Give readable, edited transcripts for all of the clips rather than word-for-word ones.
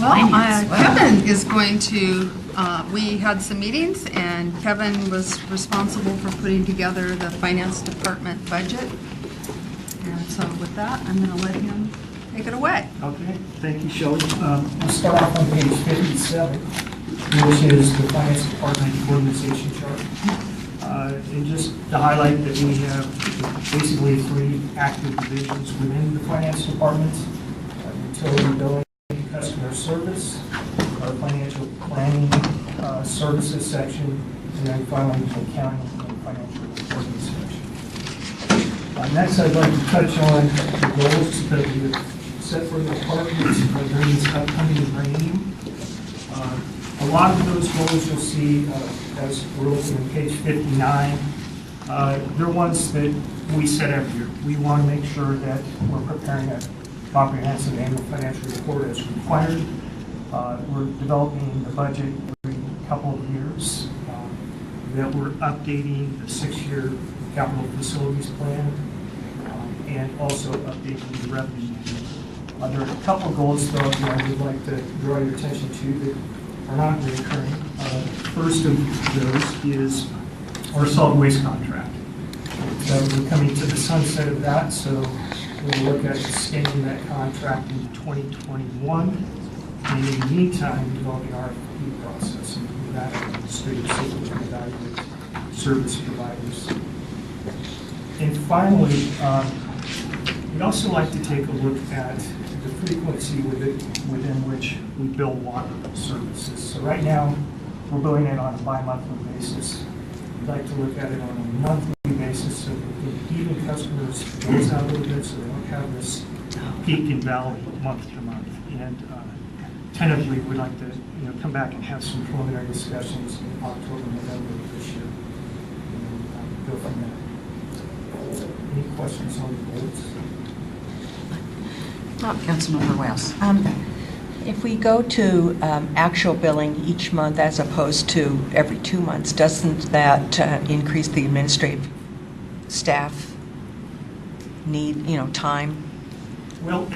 Well, Wow. Kevin is going to, we had some meetings, and Kevin was responsible for putting together the finance department budget. And so with that, I'm going to let him take it away. Okay, thank you, Shelley. We'll start off on page 57, which is the Finance Department Organization Chart. And just to highlight that we have basically 3 active divisions within the Finance Department: utility billing, customer service, our financial planning services section, and then finally the accounting and financial reporting section. Next, I'd like to touch on the goals that we have set for the department during this upcoming reign. A lot of those goals you'll see as we're looking at page 59. They're ones that we set every year. We want to make sure that we're preparing a comprehensive annual financial report as required. We're developing the budget every couple of years. That we're updating the 6-year capital facilities plan, and also updating the revenue manual. There are a couple of goals, though, that I would like to draw your attention to that are not recurring. First of those is our solid waste contract. So we're coming to the sunset of that, so we'll look at extending that contract in 2021. And in the meantime, developing our RFP process and do that administrative so we can evaluate service providers. And finally, we'd also like to take a look at the frequency within which we bill water services. So right now, we're billing it on a bi-monthly basis. We'd like to look at it on a monthly basis so that we can even customers bills out a little bit so they don't have this peak and valley month to month. And tentatively, we'd like to come back and have some preliminary discussions in October, November of this year, and go from there. Any questions on the goals? Councilmember Wells. If we go to actual billing each month as opposed to every 2 months, doesn't that increase the administrative staff need, time? Well,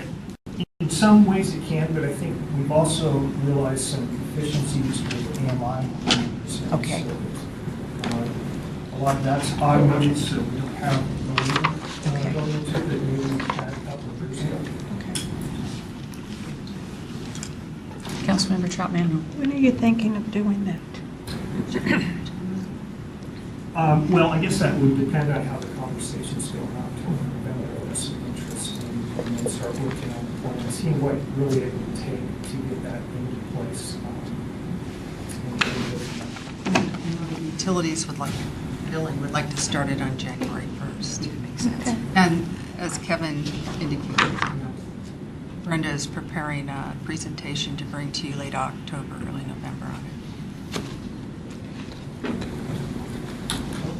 in some ways it can, but I think we've also realized some efficiencies with AMI. Okay. So, a lot of that's automated, so we don't have the labor going into it that maybe we had a couple of years ago. Councilmember Troutman. When are you thinking of doing that? Well, I guess that would depend on how the conversations go in October, November, there's some interest and then start working on the plan and seeing what really it would take to get that into place. And the utilities billing would like to start it on January 1st. Makes sense. Okay. And as Kevin indicated, Brenda is preparing a presentation to bring to you late October, early November on it.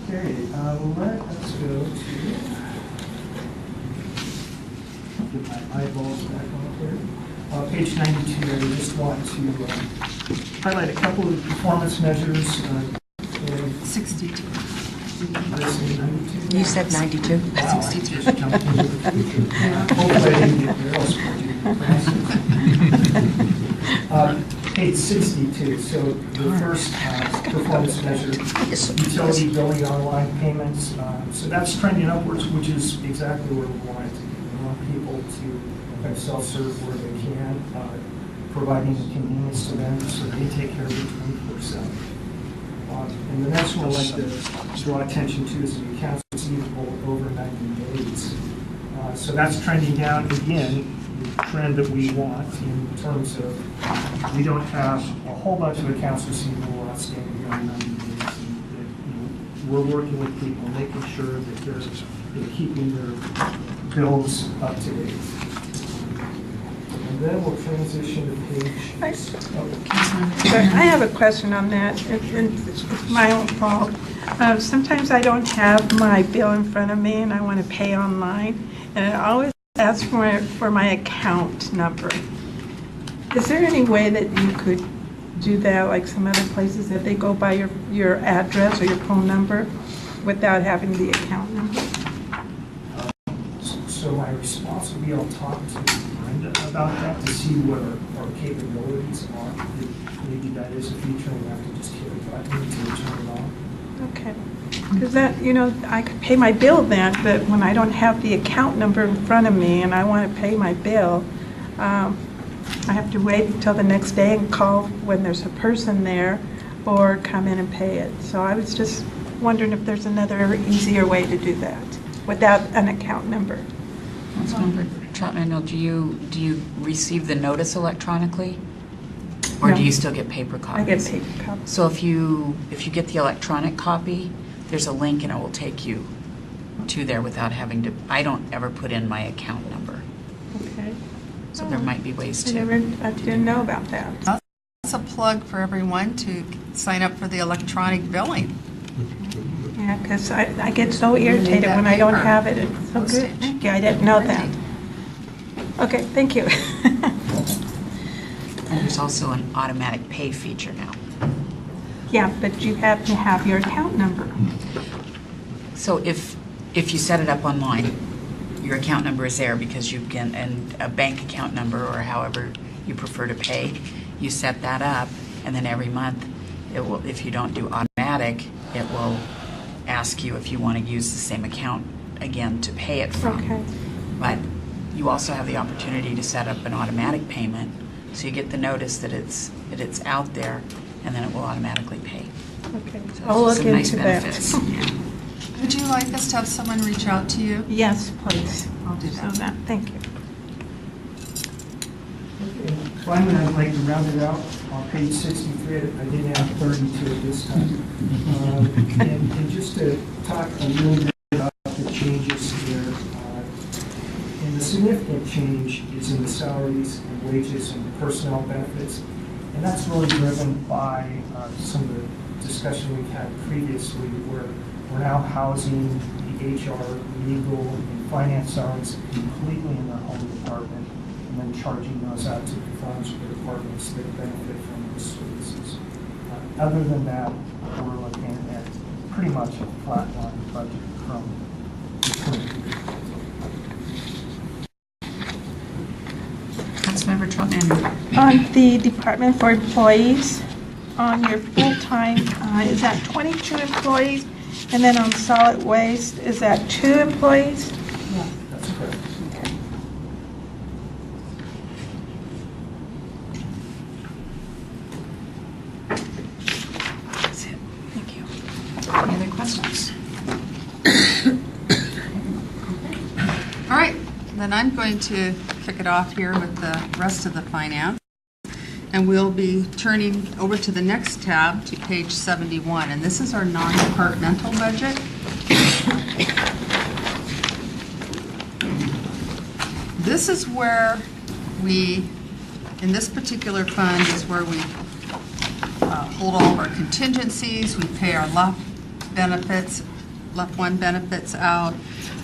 Okay, let us go to, get my eyeballs back on here. Page 92, I just want to highlight a couple of performance measures. 62. You said 92? Wow, 62. I just jumped into the future. Hopefully I didn't get there. Page 62, so the first performance measure, utility billing online payments. So that's trending upwards, which is exactly where we want it to be. We want people to kind of self-serve where they can, providing the convenience to them so they take care of it 24/7. And the next one I'd like to draw attention to is the accounts receivable over 90 days. So that's trending down again, the trend that we want in terms of we don't have a whole bunch of accounts receivable outstanding beyond 90 days. And that, we're working with people, making sure that they're keeping their bills up to date. And then we'll transition to page. I have a question on that, and it's my own fault. Sometimes I don't have my bill in front of me and I want to pay online, and it always asks for my account number. Is there any way that you could do that like some other places, that they go by your address or your phone number without having the account number? So my response would be I'll talk to Brenda about about that to see what our capabilities are. Maybe that is a feature, and we have to just hit a button to turn it on. Okay. Because that, I could pay my bill then, but when I don't have the account number in front of me and I want to pay my bill, I have to wait until the next day and call when there's a person there or come in and pay it. So I was just wondering if there's another easier way to do that without an account number. Councilmember Troutman, do you receive the notice electronically? Or No. do you still get paper I copies? get paper copies. So if you get the electronic copy, there's a link and it will take you to there without having to, I don't ever put in my account number. Okay. So there might be ways I to. didn't know about that. That's a plug for everyone to sign up for the electronic billing. Yeah, because I get so irritated when I don't have it. It's so good. Postage. Thank you, I didn't know that. Okay, thank you. And there's also an automatic pay feature now. Yeah, but you have to have your account number. So if you set it up online, your account number is there because you can, and a bank account number or however you prefer to pay, you set that up, and then every month, it will, if you don't do automatic, it will ask you if you want to use the same account again to pay it from. Okay. But you also have the opportunity to set up an automatic payment, so you get the notice that it's out there, and then it will automatically pay. Okay, So I'll there's look some nice into that. benefits. Yeah. Would you like us to have someone reach out to you? Yes, please. I'll do So that. thank you. Okay, finally, I'd like to round it out on page 63. I did add 32 this time. And just to talk a little bit about the changes here. And the significant change is in the salaries and wages and personnel benefits. And that's really driven by some of the discussion we've had previously, where we're now housing the HR, legal, and finance salaries completely in their home department, and then charging those out to the funds or departments that benefit from those services. Other than that, we're looking at pretty much a flatline budget from the current year. Councilmember Troutman. On the Department for Employees, on your full-time, is that 22 employees? And then on solid waste, is that 2 employees? That's correct. Okay. That's it. Thank you. Any other questions? All right, then I'm going to kick it off here with the rest of the finance. And we'll be turning over to the next tab, to page 71, and this is our non-departmental budget. This is where we, in this particular fund, is where we hold all of our contingencies, we pay our LUF 1 benefits out,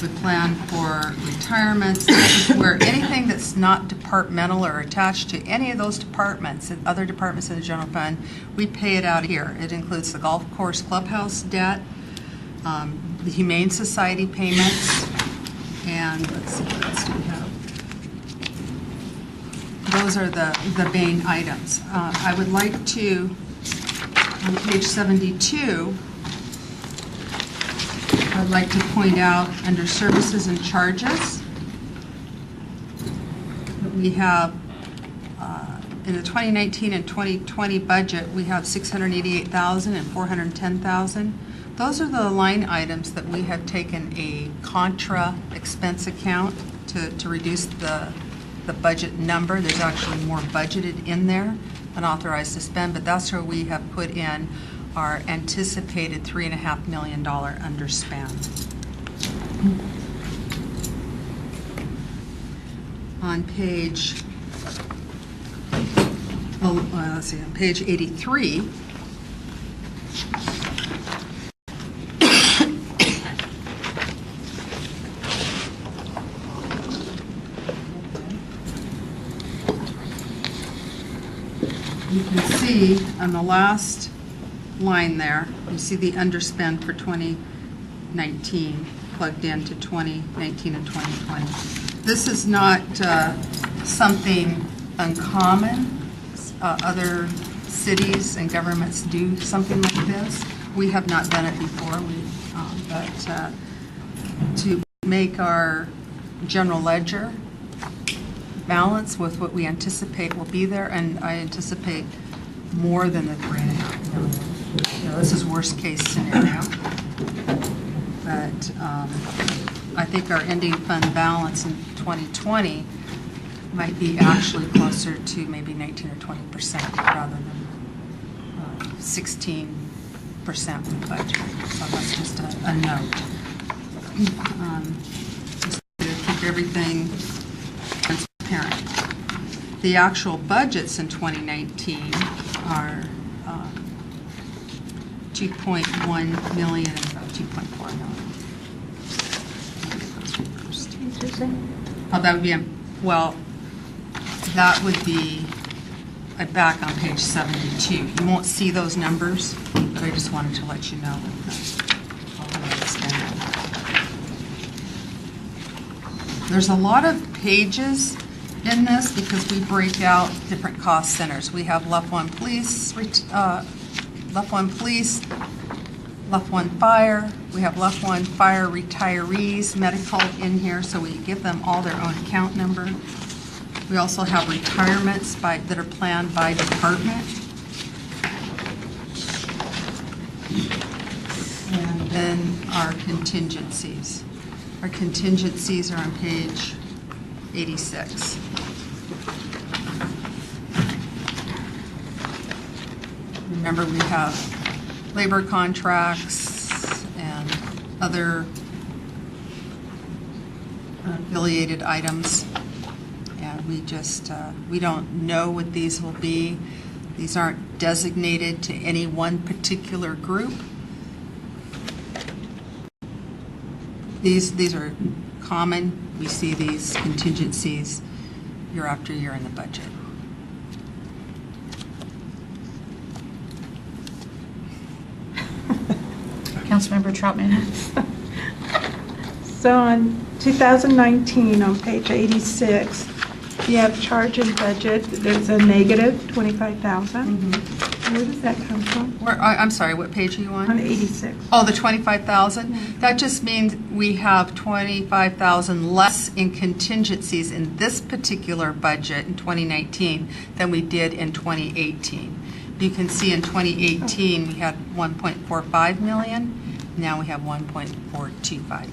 we plan for retirements. This is where anything that's not departmental or attached to any of those departments and other departments in the general fund, we pay it out here. It includes the golf course clubhouse debt, the Humane Society payments, and let's see, what else do we have? Those are the main items. I would like to, on page 72, I'd like to point out under services and charges that we have in the 2019 and 2020 budget, we have $688,000 and $410,000. Those are the line items that we have taken a contra expense account to reduce the budget number. There's actually more budgeted in there than authorized to spend, but that's where we have put in our anticipated $3.5 million underspend. On page, let's see, on page 83, you can see on the last line there, you see the underspend for 2019 plugged into 2019 and 2020. This is not something uncommon. Other cities and governments do something like this. We have not done it before, but to make our general ledger balance with what we anticipate will be there, and I anticipate more than the $3.5 million. This is worst case scenario. But I think our ending fund balance in 2020 might be actually closer to maybe 19 or 20% rather than 16% of the budget. So that's just a note. Just to keep everything transparent. The actual budgets in 2019 are 2.1 million and about 2.4 million. Oh, that would be, well, that would be back on page 72. You won't see those numbers, but I just wanted to let you know. There's a lot of pages in this because we break out different cost centers. We have Lufkin Police, Lufkin Fire. We have Lufkin Fire retirees, medical in here, so we give them all their own account number. We also have retirements that are planned by department. And then our contingencies. Our contingencies are on page 86. Remember, we have labor contracts and other affiliated items. And we don't know what these will be. These aren't designated to any one particular group. These are common. We see these contingencies year after year in the budget. Councilmember Troutman. So on 2019, on page 86, you have charge and budget. There's a negative 25,000. Where does that come from? I'm sorry, what page are you on? On 86. Oh, the 25,000? That just means we have 25,000 less in contingencies in this particular budget in 2019 than we did in 2018. You can see in 2018 we had 1.45 million. Now we have 1.425 million.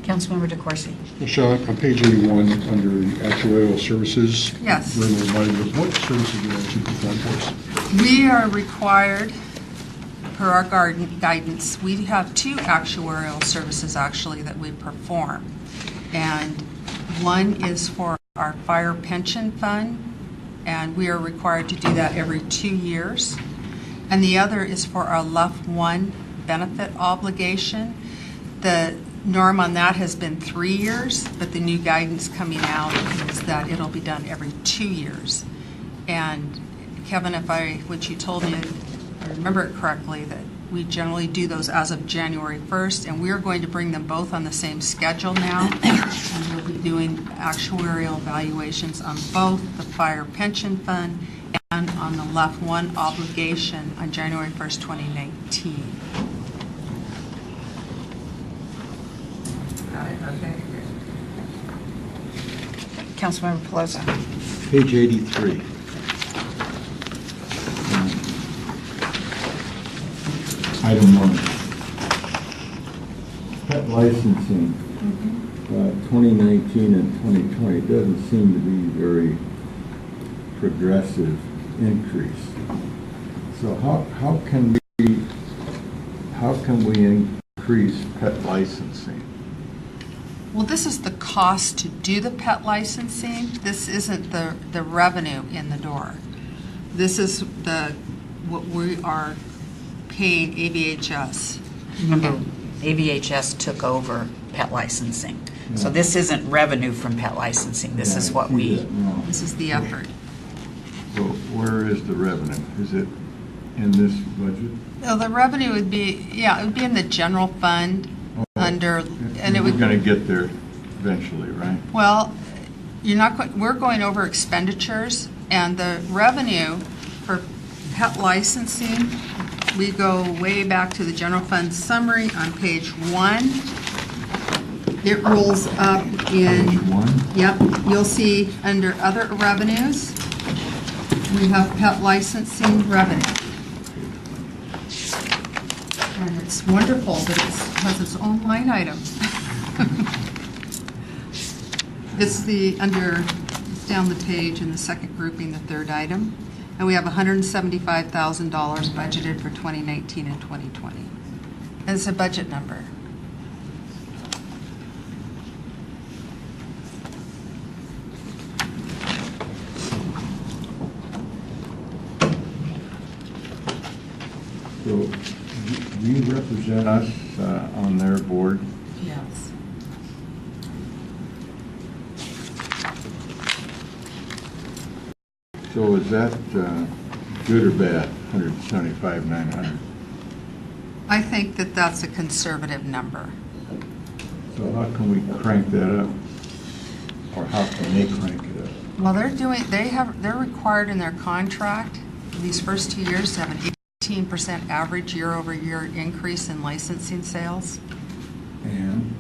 Councilmember DeCoursey. Michelle, on page 81, under the actuarial services, Yes. we're reminded of what services do you actually perform for us? We are required, per our guidance, we have 2 actuarial services actually that we perform. And one is for our fire pension fund, and we are required to do that every 2 years. And the other is for our Lufkin benefit obligation. The norm on that has been 3 years, but the new guidance coming out is that it'll be done every 2 years. And Kevin, what you told me, I remember it correctly, that we generally do those as of January 1st, and we're going to bring them both on the same schedule now. And we'll be doing actuarial evaluations on both the fire pension fund and on the Lufkin obligation on January 1st, 2019. Okay. Councilmember Pelosi. Page 83. Item 1. Pet licensing, 2019 and 2020 doesn't seem to be very progressive increase. So how can we increase pet licensing? Well, this is the cost to do the pet licensing. This isn't the revenue in the door. This is what we are paying ABHS. Remember, AVHS took over pet licensing. So Yeah. this isn't revenue from pet licensing. This is what we, This is the effort. So where is the revenue? Is it in this budget? No, the revenue would be, it would be in the general fund under, and it We're would, going to get there eventually, right? well, you're not, we're going over expenditures, and the revenue for pet licensing, we go way back to the general fund summary on page 1. It rolls up in, Page 1? yep, you'll see under other revenues, we have pet licensing revenue. And it's wonderful that it has its own line item. It's it's down the page in the second grouping, the third item. And we have $175,000 budgeted for 2019 and 2020. And it's a budget number. So do you represent us on their board? Yes. So is that good or bad, 175,900? I think that that's a conservative number. So how can we crank that up? Or how can they crank it up? Well, they're required in their contract, these first 2 years, to have an 18% average year-over-year increase in licensing sales. And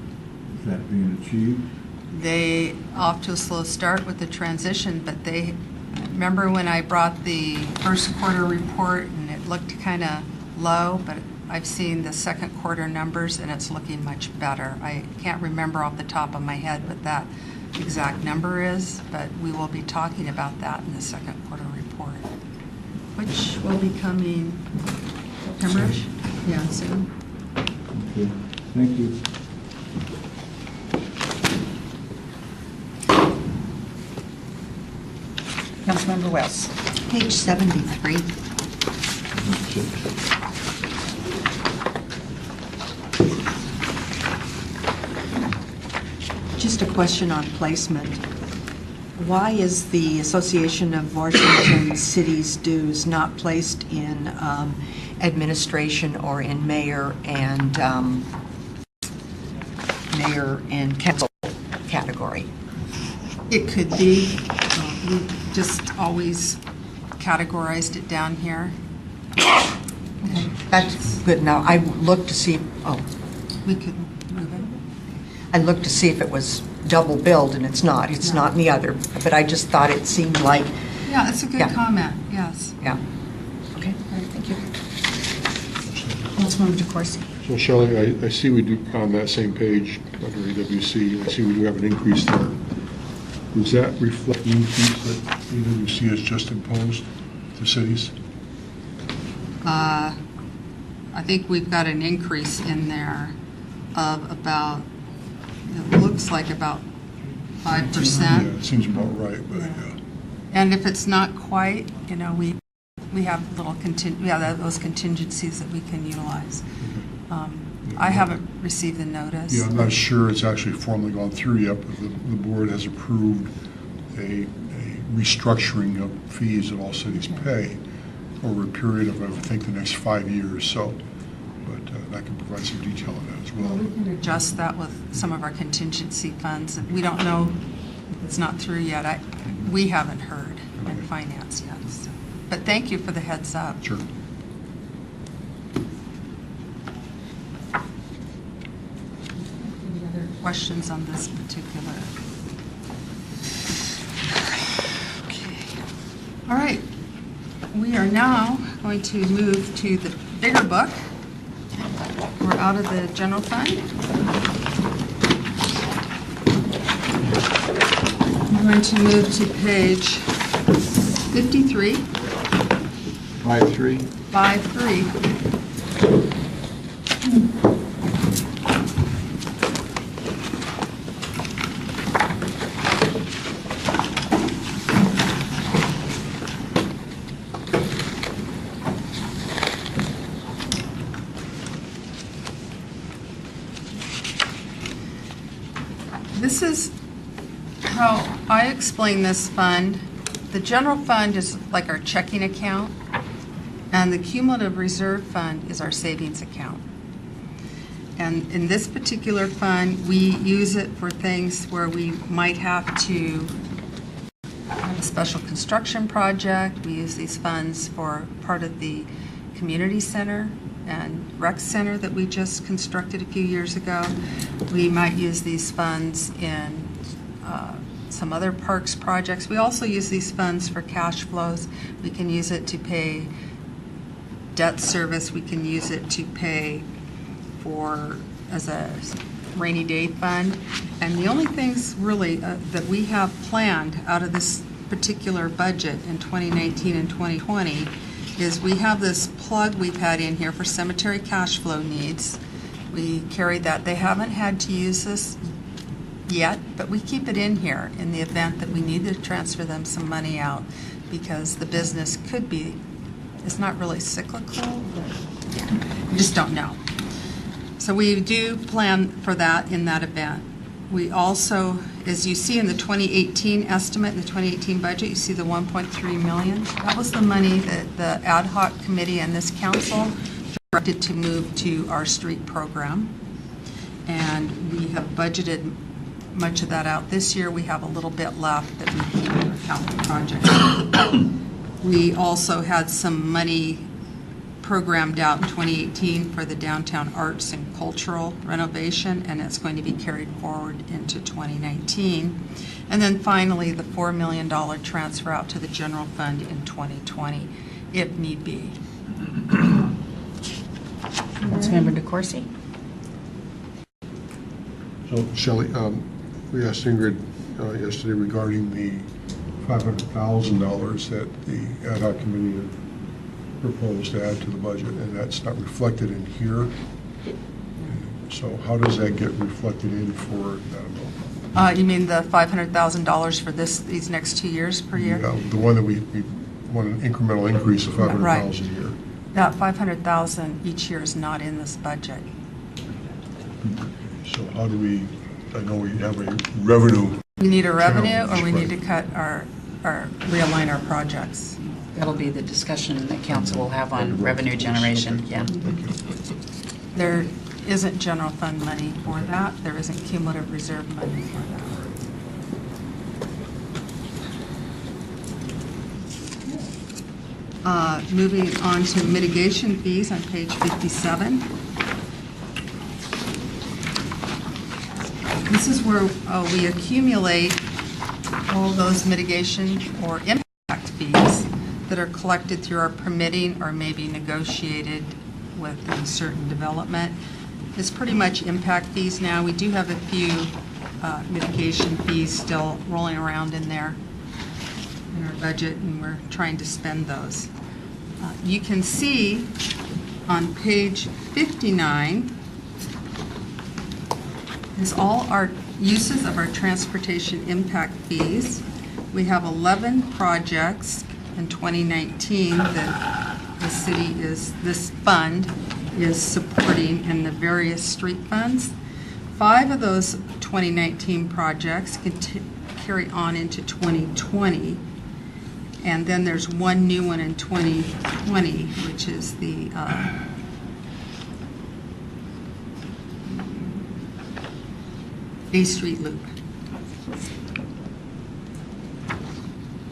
is that being achieved? They off to a slow start with the transition, but they, remember when I brought the first quarter report and it looked kind of low, but I've seen the second quarter numbers and it's looking much better. I can't remember off the top of my head what that exact number is, but we will be talking about that in the second quarter report, which will be coming September-ish? Yeah, soon. Okay, thank you. Councilmember Wells. Page 73. Just a question on placement. Why is the Association of Washington Cities dues not placed in administration or in mayor and council category? It could be. We just always categorized it down here. That's good. Now, I looked to see, We could move it. I looked to see if it was double billed, and it's not. It's not in the other, but I just thought it seemed like, Yeah, that's a good Yeah. comment, yes. yeah. Okay, all right, thank you. Councilmember DeCoursey. So Shelley, I see we do, on that same page, under AWC, I see we do have an increase there. Does that reflect the increase that AWC has just imposed to cities? I think we've got an increase in there of about, it looks like about 5%. Yeah, it seems about right, but yeah. And if it's not quite, we have those contingencies that we can utilize. I haven't received the notice. Yeah, I'm not sure it's actually formally gone through yet, but the board has approved a restructuring of fees that all cities pay over a period of, I think, the next 5 years. So, but that can provide some detail on that as well. We can adjust that with some of our contingency funds. We don't know, it's not through yet. We haven't heard in finance yet. So. But thank you for the heads up. Sure. Any other questions on this particular? Okay. All right. We are now going to move to the bigger book. We're out of the general fund. I'm going to move to page 53. 5-3? 5-3. This is how I explain this fund. The general fund is like our checking account, and the cumulative reserve fund is our savings account. And in this particular fund, we use it for things where we might have to a special construction project. We use these funds for part of the community center and rec center that we just constructed a few years ago. We might use these funds in some other parks projects. We also use these funds for cash flows. We can use it to pay debt service. We can use it to pay for as a rainy day fund. And the only things really that we have planned out of this particular budget in 2019 and 2020 is we have this plug we've had in here for cemetery cash flow needs. We carry that. They haven't had to use this yet, but we keep it in here in the event that we need to transfer them some money out, because the business could be, it's not really cyclical, but we just don't know. So we do plan for that in that event. We also, as you see in the 2018 estimate, in the 2018 budget, you see the 1.3 million. That was the money that the ad hoc committee and this council directed to move to our street program. And we have budgeted much of that out this year. We have a little bit left that we can do for capital projects. We also had some money programmed out in 2018 for the downtown arts and cultural renovation, and it's going to be carried forward into 2019. And then finally, the $4 million transfer out to the general fund in 2020, if need be. Councilmember DeCoursey? So, Shelley, we asked Ingrid yesterday regarding the $500,000 that the ad hoc committee had proposed to add to the budget, and that's not reflected in here. So how does that get reflected in for that amount? You mean the $500,000 for these next 2 years per year? Yeah, the one that we want an incremental increase of $500,000 Right. a year. That $500,000 each year is not in this budget. So how do we, I know we have a revenue. We need a revenue, or we Challenge, need to cut realign our projects. That'll be the discussion that council will have on revenue generation, yeah. There isn't general fund money for that. There isn't cumulative reserve money for that. Moving on to mitigation fees on page 57. This is where we accumulate all those mitigation or impact fees that are collected through our permitting or maybe negotiated with a certain development. It's pretty much impact fees now. We do have a few mitigation fees still rolling around in there in our budget, and we're trying to spend those. You can see on page 59 is all our uses of our transportation impact fees. We have 11 projects in 2019 that the city this fund is supporting in the various street funds. 5 of those 2019 projects can carry on into 2020. And then there's one new one in 2020, which is the A Street Loop.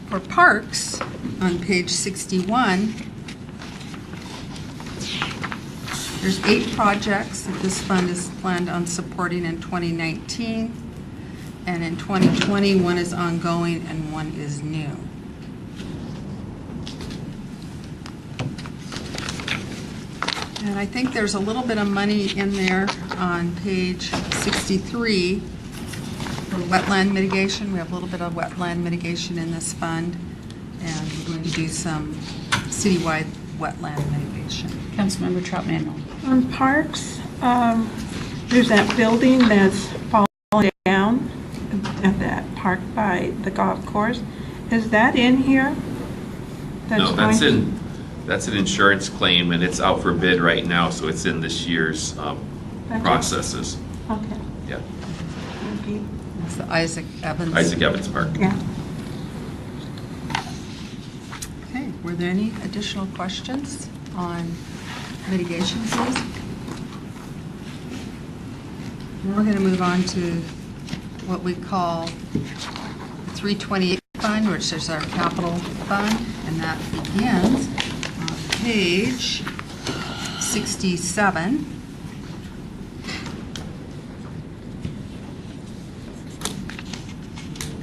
For parks, on page 61, there's 8 projects that this fund is planned on supporting in 2019. And in 2020, 1 is ongoing and 1 is new. And I think there's a little bit of money in there on page 63 for wetland mitigation. We have a little bit of wetland mitigation in this fund, and we're going to do some citywide wetland mitigation. Councilmember Troutman. On parks, there's that building that's falling down at that park by the golf course. Is that in here? No, that's an insurance claim, and it's out for bid right now, so it's in this year's processes. Okay. Yeah, Thank you. It's the Isaac Evans. Isaac Evans Park. Yeah. Okay, were there any additional questions on mitigation fees? We're going to move on to what we call 328 fund. fund, which is our capital fund, and that begins on page 67.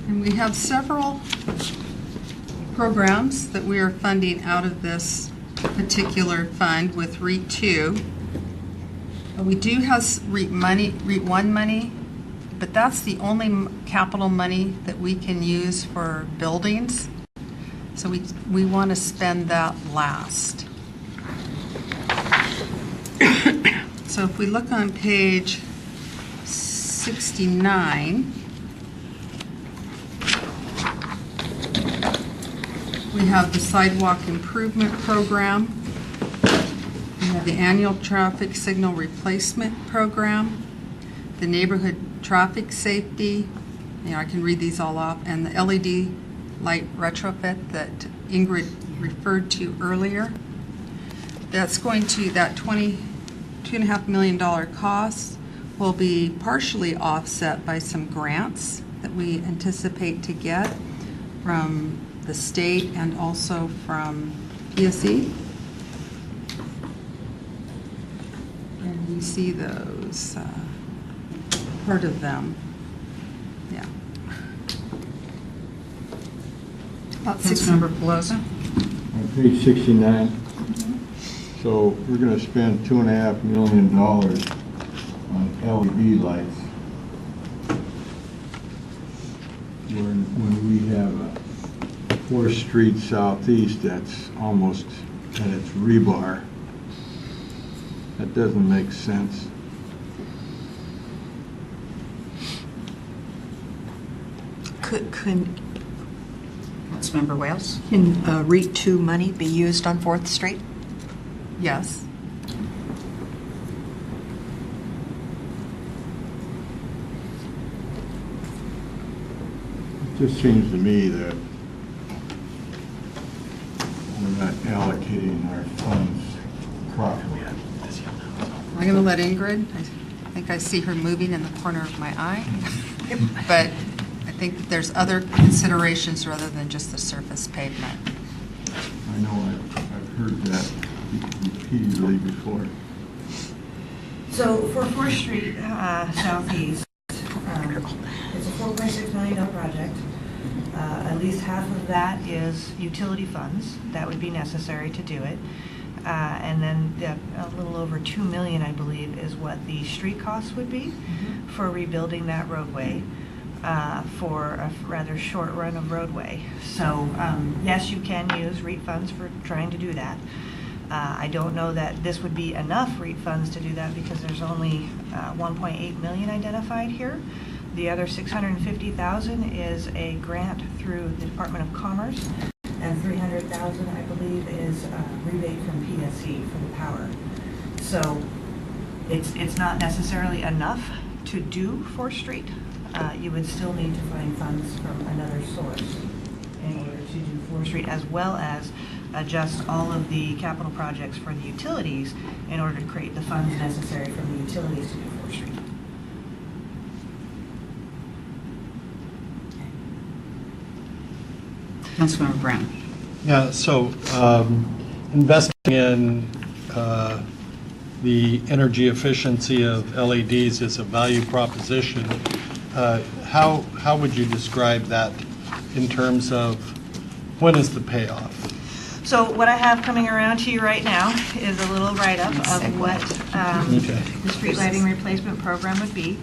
And we have several programs that we are funding out of this particular fund with REIT 2. We do have REIT 1 money, but that's the only capital money that we can use for buildings. So we want to spend that last. So if we look on page 69, we have the sidewalk improvement program. We have the annual traffic signal replacement program, the neighborhood traffic safety, I can read these all off, and the LED light retrofit that Ingrid referred to earlier. That's going to, that $22.5 million cost will be partially offset by some grants that we anticipate to get from the state and also from PSE. And you see those, part of them, yeah. About Councilmember Pelosi? On page 69, so we're going to spend $2.5 million on LED lights. When we have a 4th Street Southeast that's almost at its rebar, that doesn't make sense. Councilmember Wales? Can REIT 2 money be used on 4th Street? Yes. It just seems to me that we're not allocating our funds properly. I'm going to let Ingrid, I think I see her moving in the corner of my eye. But I think that there's other considerations rather than just the surface pavement. I know I've heard that repeatedly before. So for 4th Street Southeast, it's a $4.6 million project. At least half of that is utility funds that would be necessary to do it. And then a little over $2 million, I believe, is what the street costs would be for rebuilding that roadway for a rather short run of roadway. So yes, you can use REIT funds for trying to do that. I don't know that this would be enough REIT funds to do that because there's only 1.8 million identified here. The other 650,000 is a grant through the Department of Commerce, and 300,000, I believe, is a rebate from PSE for the power. So it's not necessarily enough to do 4th Street. You would still need to find funds from another source in order to do 4th Street, as well as adjust all of the capital projects for the utilities in order to create the funds necessary from the utilities to do 4th Street. Councilmember Brown? Yeah, so investing in the energy efficiency of LEDs is a value proposition. How would you describe that in terms of when is the payoff? So what I have coming around to you right now is a little write-up of what the street lighting replacement program would be.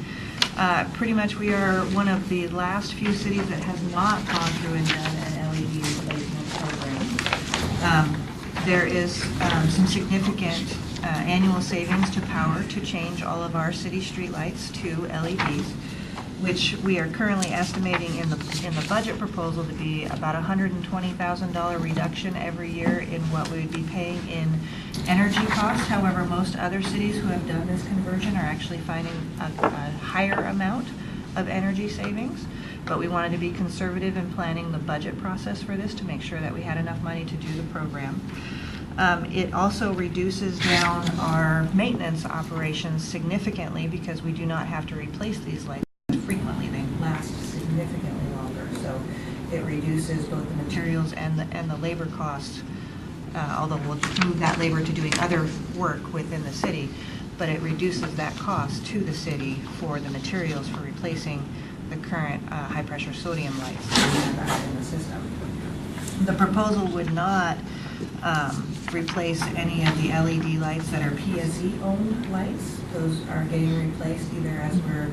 Pretty much we are one of the last few cities that has not gone through and done an LED replacement program. There is some significant annual savings to power to change all of our city streetlights to LEDs, which we are currently estimating in the budget proposal to be about $120,000 reduction every year in what we would be paying in energy costs. However, most other cities who have done this conversion are actually finding a higher amount of energy savings. But we wanted to be conservative in planning the budget process for this to make sure that we had enough money to do the program. It also reduces down our maintenance operations significantly because we do not have to replace these lights frequently. They last significantly longer. So it reduces both the materials and the labor costs, although we'll move that labor to doing other work within the city, but it reduces that cost to the city for the materials for replacing the current high-pressure sodium lights that we have in the system. The proposal would not replace any of the LED lights that are PSE-owned lights. Those are getting replaced either as we're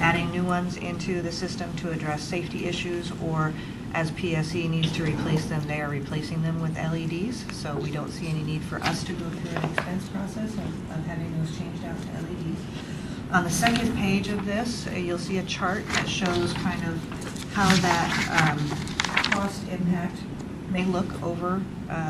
adding new ones into the system to address safety issues, or as PSE needs to replace them, they are replacing them with LEDs. So we don't see any need for us to go through an expense process of having those changed out to LEDs. On the second page of this, you'll see a chart that shows kind of how that cost impact may look over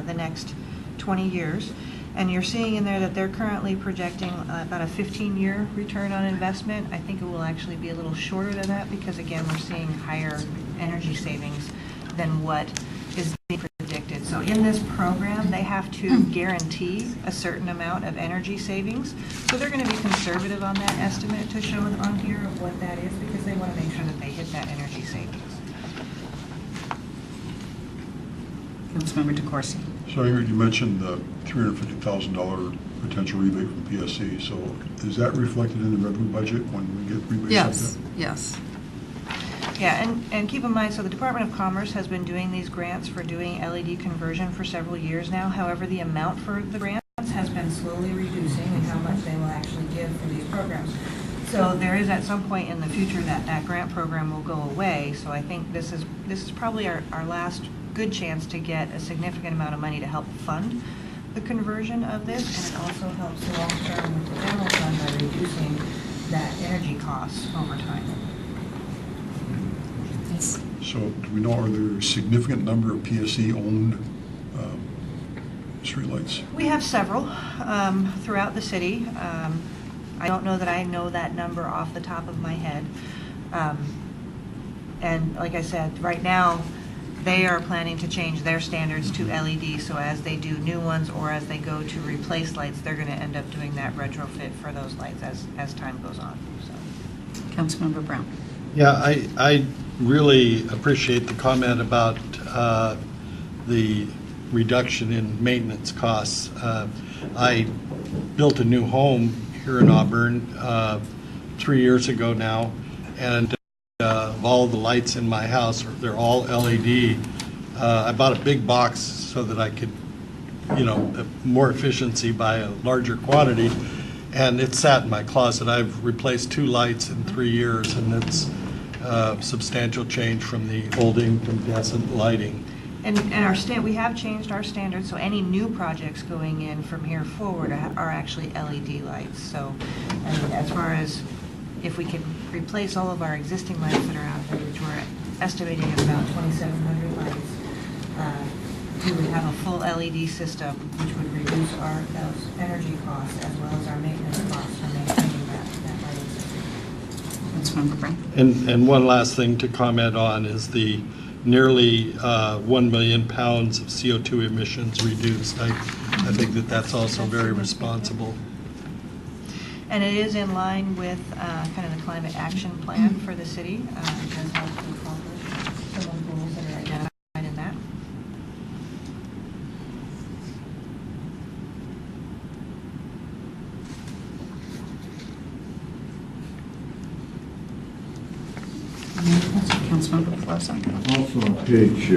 the next 20 years. And you're seeing in there that they're currently projecting about a 15-year return on investment. I think it will actually be a little shorter than that because, again, we're seeing higher energy savings than what is being predicted. So in this program, they have to guarantee a certain amount of energy savings. So they're going to be conservative on that estimate to show on here of what that is because they want to make sure that they hit that energy savings. Councilmember DeCoursey. So Ingrid, you mentioned the $350,000 potential rebate from PSC. So is that reflected in the revenue budget when we get rebates Yes, like that? yes. Yeah, and keep in mind, so the Department of Commerce has been doing these grants for doing LED conversion for several years now. However, the amount for the grants has been slowly reducing in how much they will actually give for these programs. So there is at some point in the future that grant program will go away. So I think this is probably our last good chance to get a significant amount of money to help fund the conversion of this, and it also helps long-term with the general fund by reducing that energy costs over time. So do we know, are there a significant number of PSE-owned streetlights? We have several throughout the city. I don't know that I know that number off the top of my head. And like I said, right now, they are planning to change their standards to LED, so as they do new ones or as they go to replace lights, they're going to end up doing that retrofit for those lights as time goes on. So. Councilmember Brown. Yeah, I really appreciate the comment about the reduction in maintenance costs. I built a new home here in Auburn 3 years ago now, and of all the lights in my house, they're all LED. I bought a big box so that I could, more efficiency by a larger quantity, and it sat in my closet. I've replaced 2 lights in 3 years, and it's substantial change from the old incandescent lighting. And we have changed our standards, so any new projects going in from here forward are actually LED lights. So, I mean, as far as if we can replace all of our existing lights that are out there, which we're estimating at about 2,700 lights, we would have a full LED system, which would reduce those energy costs as well as our maintenance costs for maintaining that lighting system. Councilmember Brown. And one last thing to comment on is the nearly 1 million pounds of CO2 emissions reduced. I think that's also very responsible. And it is in line with kind of the climate action plan for the city. It does help to accomplish some of the goals that are identified in that. Councilmember Pelosi. Also on page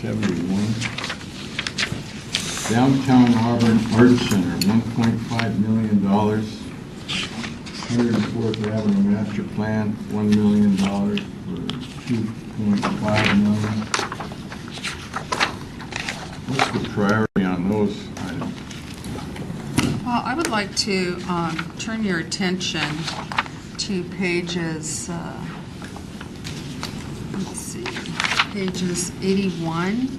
71, Downtown Auburn Arts Center, $1.5 million. 104th Avenue Master Plan, $1 million for 2.5 million. What's the priority on those items? Well, I would like to turn your attention to pages, let's see, pages 81.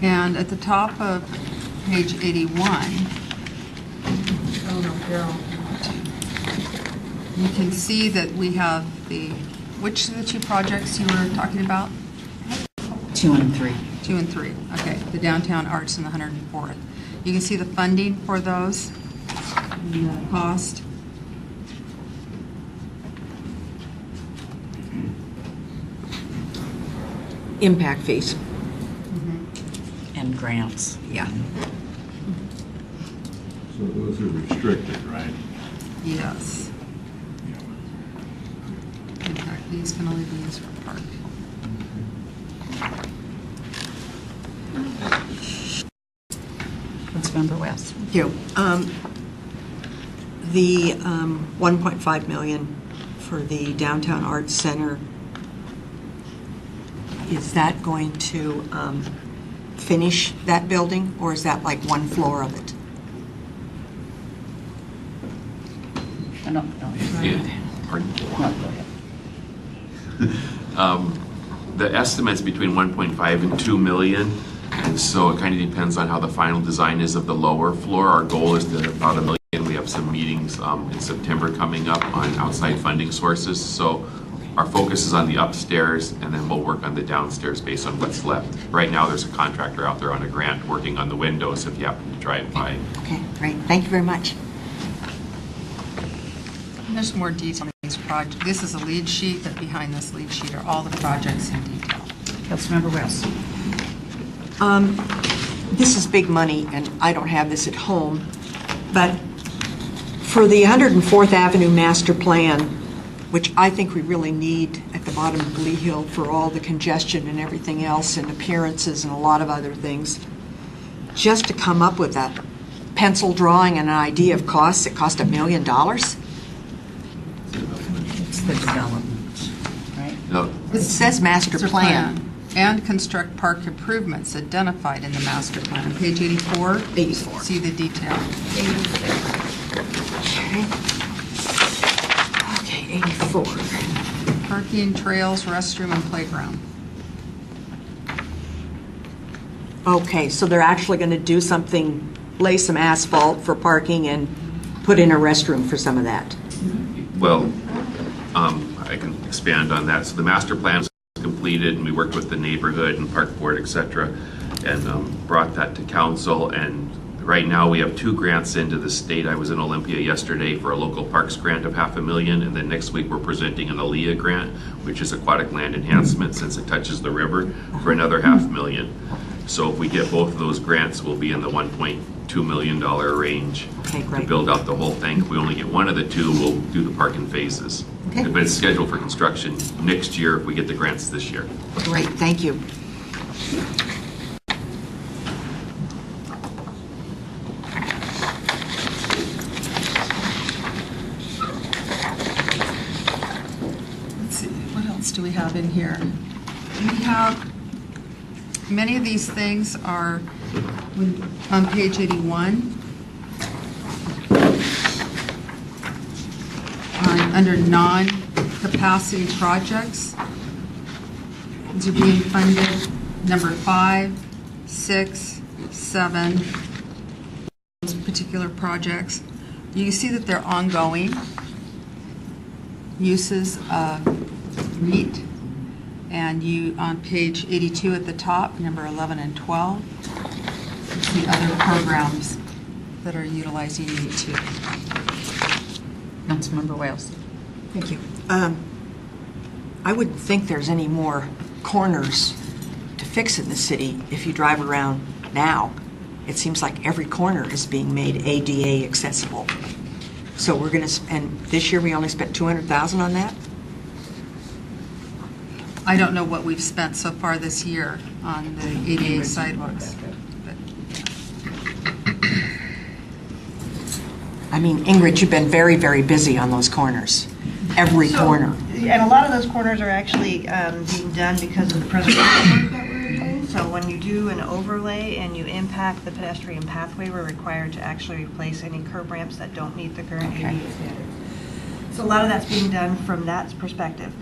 And at the top of page 81, you can see that we have which of the 2 projects you were talking about? 2 and 3. 2 and 3, okay, the Downtown Arts and the 104th. You can see the funding for those. the cost. Impact fees. And grants. Yeah. So those are restricted, right? Yes. Impact fees can only be used for park. Councilmember West. Thank you. The 1.5 million for the Downtown Arts Center, is that going to finish that building, or is that like one floor of it? No. Yeah. Pardon? No, go ahead. The estimate's between 1.5 and 2 million, and so it kind of depends on how the final design is of the lower floor. Our goal is to about 1 million. We have some meetings in September coming up on outside funding sources, so our focus is on the upstairs, and then we'll work on the downstairs based on what's left. Right now, there's a contractor out there on a grant working on the windows if you happen to drive by. Okay, great. Thank you very much. And there's more detail on these projects. This is a lead sheet, but behind this lead sheet are all the projects in detail. Councilmember West. This is big money, and I don't have this at home, but for the 104th Avenue Master Plan, which I think we really need at the bottom of Lee Hill for all the congestion and everything else and appearances and a lot of other things, just to come up with a pencil drawing and an idea of costs, it cost $1 million? It's the development, right? No, It says master Master plan. And construct park improvements identified in the master plan. On page 84, 84. see the detail. Okay, 84. Parking, trails, restroom, and playground. Okay, so they're actually going to do something, lay some asphalt for parking and put in a restroom for some of that. well, I can expand on that. So the master plan was completed, and we worked with the neighborhood and park board, et cetera, and brought that to council. And right now, we have 2 grants into the state. I was in Olympia yesterday for a local parks grant of $500,000, and then next week we're presenting an ALEA grant, which is aquatic land enhancement since it touches the river, for another $500,000. So if we get both of those grants, we'll be in the $1.2 million range Okay, to great. build out the whole thing. If we only get one of the 2, we'll do the park in phases. Okay. But it's scheduled for construction next year if we get the grants this year. Great, thank you. Let's see, what else do we have in here? We have, many of these things are on page 81. Under non-capacity projects. These are being funded, number 5, 6, 7, those particular projects. You can see that they're ongoing uses of REIT. And you, on page 82 at the top, number 11 and 12, you see other programs that are utilizing REIT too. Councilmember Wales. Thank you. I wouldn't think there's any more corners to fix in the city if you drive around now. It seems like every corner is being made ADA accessible. So we're going to, and this year we only spent $200,000 on that? I don't know what we've spent so far this year on the ADA sidewalks. But I mean, Ingrid, you've been very, very busy on those corners. Every corner. And a lot of those corners are actually being done because of the preservation work that we're doing. So when you do an overlay and you impact the pedestrian pathway, we're required to actually replace any curb ramps that don't meet the current ADA standards. So a lot of that's being done from that perspective.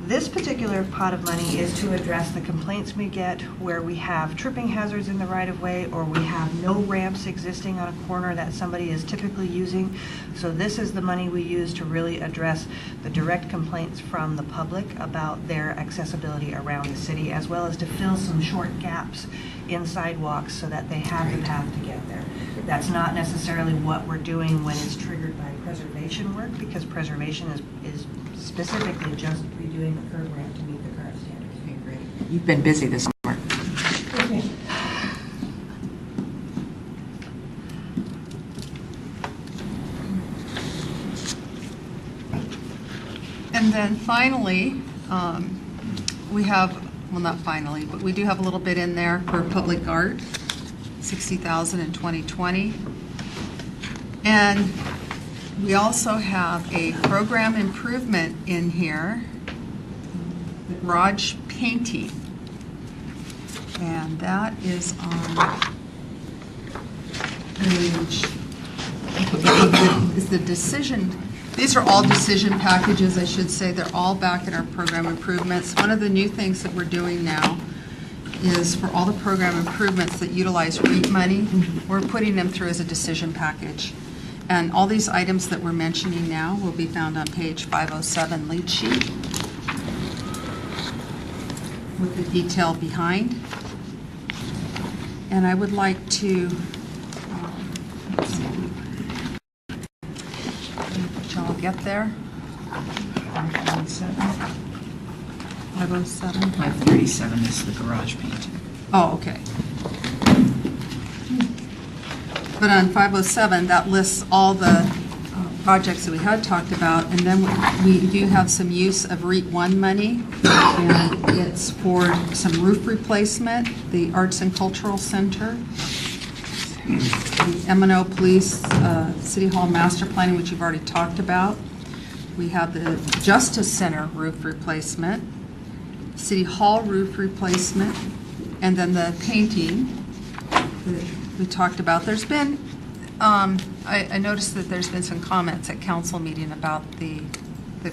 This particular pot of money is to address the complaints we get where we have tripping hazards in the right-of-way, or we have no ramps existing on a corner that somebody is typically using. So this is the money we use to really address the direct complaints from the public about their accessibility around the city, as well as to fill some short gaps in sidewalks so that they have the path to get there. That's not necessarily what we're doing when it's triggered by preservation work, because preservation is specifically just redoing the curb ramp to meet the current standards. Okay, great. You've been busy this summer. And then finally, we have, well, not finally, but we do have a little bit in there for public art, $60,000 in 2020. And we also have a program improvement in here, the garage painting. And that is on page, is the decision. These are all decision packages, I should say. They're all back in our program improvements. One of the new things that we're doing now is for all the program improvements that utilize REAP money, we're putting them through as a decision package. And all these items that we're mentioning now will be found on page 507 lead sheet with the detail behind. And I would like to, let's see. I'll get there. 507. 507. 537 is the garage paint. Oh, okay. But on 507, that lists all the projects that we had talked about, and then we do have some use of REAP 1 money, and it's for some roof replacement, the Arts and Cultural Center, the M&O Police City Hall Master Planning, which you've already talked about. We have the Justice Center roof replacement, City Hall roof replacement, and then the painting that we talked about. There's been, I noticed that there's been some comments at council meeting about the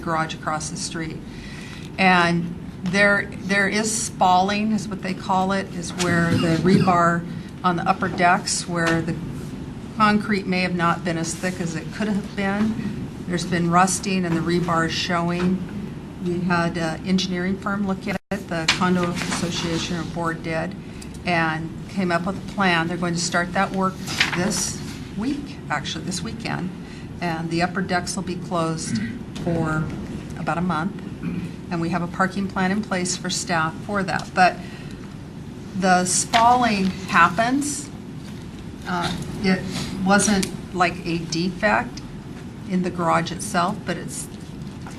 garage across the street. And there is spalling, is what they call it, is where the rebar on the upper decks, where the concrete may have not been as thick as it could have been. There's been rusting and the rebar is showing. We had an engineering firm look at it, the Condo Association or board did, and came up with a plan. They're going to start that work this week, actually this weekend, and the upper decks will be closed for about a month, and we have a parking plan in place for staff for that. But the spalling happens. It wasn't like a defect in the garage itself, but it's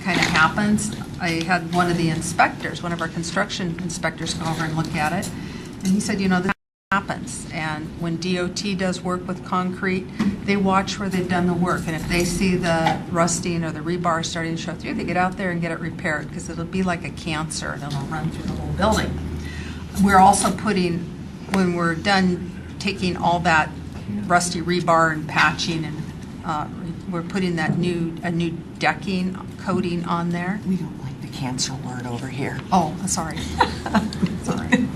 kind of happens. I had one of the inspectors, one of our construction inspectors, go over and look at it, and he said, you know, this happens. And when DOT does work with concrete, they watch where they've done the work, and if they see the rusting or the rebar starting to show through, they get out there and get it repaired, because it'll be like a cancer and it'll run through the whole building. We're also putting, when we're done taking all that rusty rebar and patching, and we're putting that a new decking coating on there. We don't like the cancer word over here. Oh, sorry. Sorry.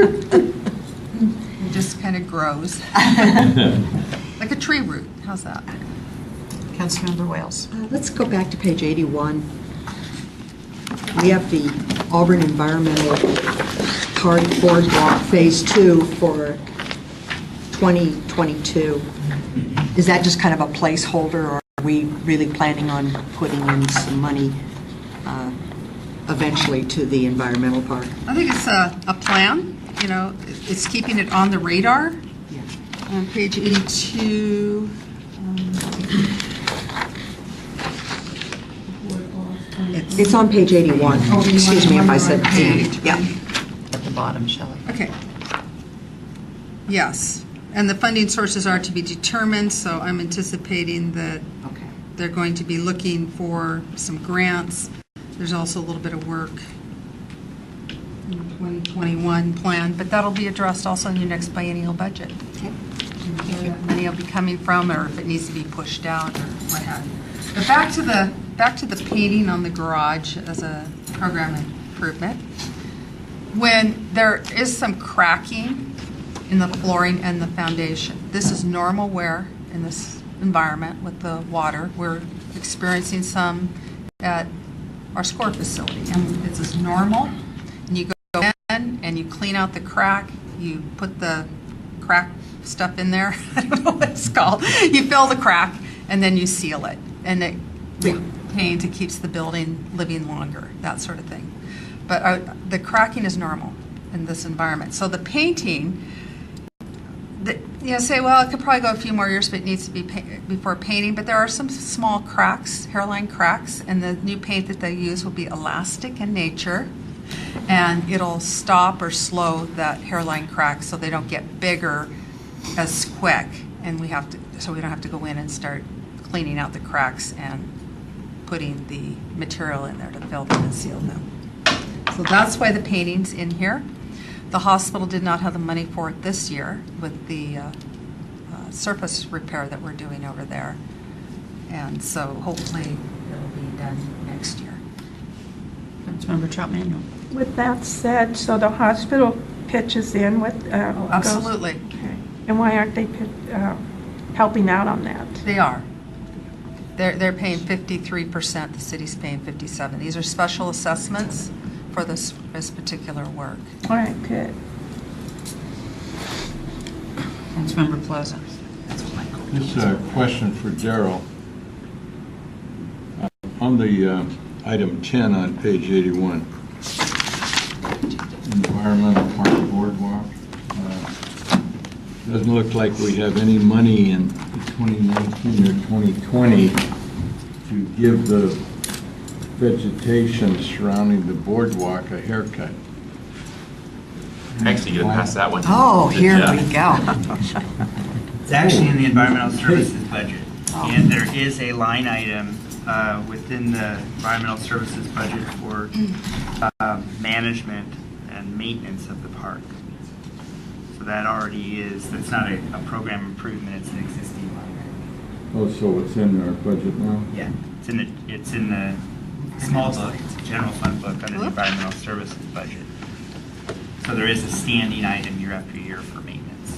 It just kind of grows. Like a tree root. How's that? Councilmember Wales. Let's go back to page 81. We have the Auburn Environmental Park Boardwalk Phase 2 for 2022. Is that just kind of a placeholder, or are we really planning on putting in some money eventually to the environmental park? I think it's a plan. You know, it's keeping it on the radar. Yeah. On page 82. It's on page 81. Excuse me if I said Page. yeah. At the bottom, Shelley. Okay. Yes. And the funding sources are to be determined, so I'm anticipating that Okay. they're going to be looking for some grants. There's also a little bit of work in the 2021 plan, but that'll be addressed also in your next biennial budget. Okay. Where that money will be coming from, or if it needs to be pushed out, or what have you. But back to the painting on the garage as a program improvement. When there is some cracking in the flooring and the foundation, this is normal wear in this environment with the water. We're experiencing some at our SCORE facility, and it's as normal. And you go in and you clean out the crack, you put the crack stuff in there. I don't know what it's called. You fill the crack and then you seal it. And we paint, it keeps the building living longer, that sort of thing. But the cracking is normal in this environment. So the painting, say, well, it could probably go a few more years, but it needs to be before painting. But there are some small cracks, hairline cracks, and the new paint that they use will be elastic in nature, and it'll stop or slow that hairline crack so they don't get bigger as quick. And so we don't have to go in and start cleaning out the cracks and putting the material in there to fill them and seal them. So that's why the painting's in here. The hospital did not have the money for it this year with the surface repair that we're doing over there. And so hopefully it'll be done next year. Councilmember Troutman. With that said, so the hospital pitches in with... Absolutely. Okay. And why aren't they helping out on that? They are. They're paying 53%, the city's paying 57%. These are special assessments for this particular work. All right, good. Councilmember Plaza. This is a question for Daryl. On the item 10 on page 81, environmental park boardwalk, doesn't look like we have any money in 2019 or 2020 to give the vegetation surrounding the boardwalk a haircut. Actually, you can pass that one. Oh, here Yeah. we go. It's actually in the environmental services budget. And there is a line item within the environmental services budget for management and maintenance of the park. So that already is, that's not a program improvement, it's an existing line item. Oh, so it's in our budget now? Yeah, it's in the small book, general fund book under the environmental services budget. So there is a standing item year after year for maintenance.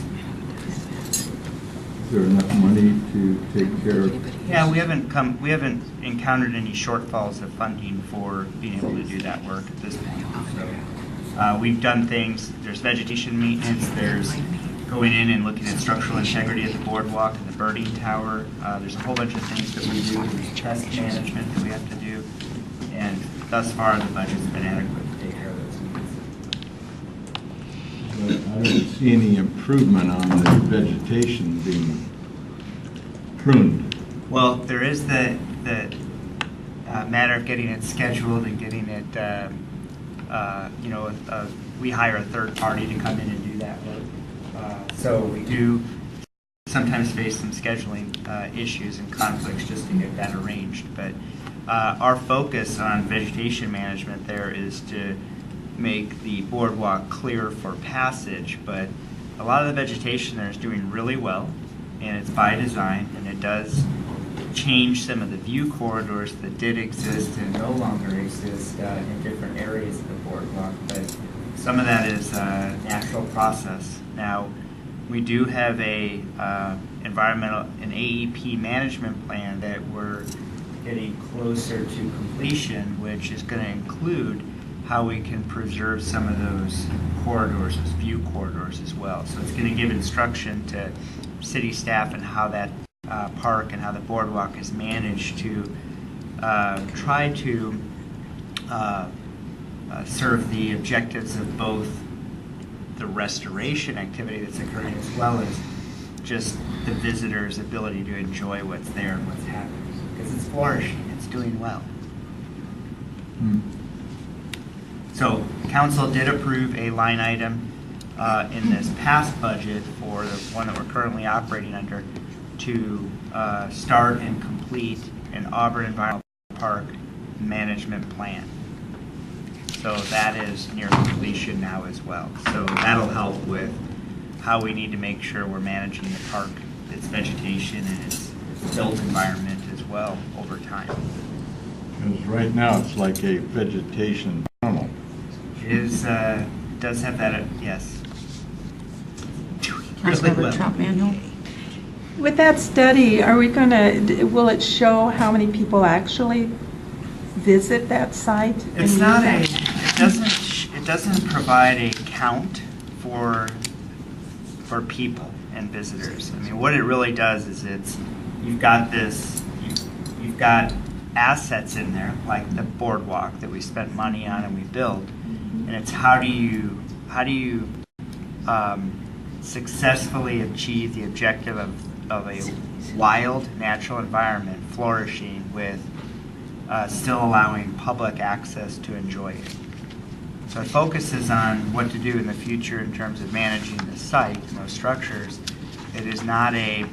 Is there enough money to take care of? Yeah, we haven't encountered any shortfalls of funding for being able to do that work at this point. So we've done things, there's vegetation maintenance, there's going in and looking at structural integrity of the boardwalk and the birding tower. There's a whole bunch of things that we do. There's pest management that we have to do. And thus far, the budget's been adequate to take care of those needs. But I don't see any improvement on the vegetation being pruned. Well, there is the matter of getting it scheduled and getting it, we hire a third party to come in and do that work. So we do sometimes face some scheduling issues and conflicts just to get that arranged. But our focus on vegetation management there is to make the boardwalk clear for passage. But a lot of the vegetation there is doing really well, and it's by design, and it does change some of the view corridors that did exist and no longer exist in different areas of the boardwalk. But some of that is a natural process. Now, we do have an AEP management plan that we're getting closer to completion, which is going to include how we can preserve some of those corridors, those view corridors as well. So it's going to give instruction to city staff and how that park and how the boardwalk is managed to try to serve the objectives of both the restoration activity that's occurring as well as just the visitor's ability to enjoy what's there and what's happening. Because it's flourishing, it's doing well. So council did approve a line item in this past budget for the one that we're currently operating under to start and complete an Auburn Environmental Park management plan. So that is near completion now as well. So that'll help with how we need to make sure we're managing the park, its vegetation and its built environment as well over time. Because right now it's like a vegetation tunnel. It is, does have that, yes. Councilmember Troutman. With that study, are we going to, will it show how many people actually visit that site? It's not it doesn't provide a count for for people and visitors. I mean, what it really does is you've got assets in there, like the boardwalk that we spent money on and we built, and it's how do you successfully achieve the objective of a wild natural environment flourishing with still allowing public access to enjoy it. So it focuses on what to do in the future in terms of managing the site and those structures. It is not an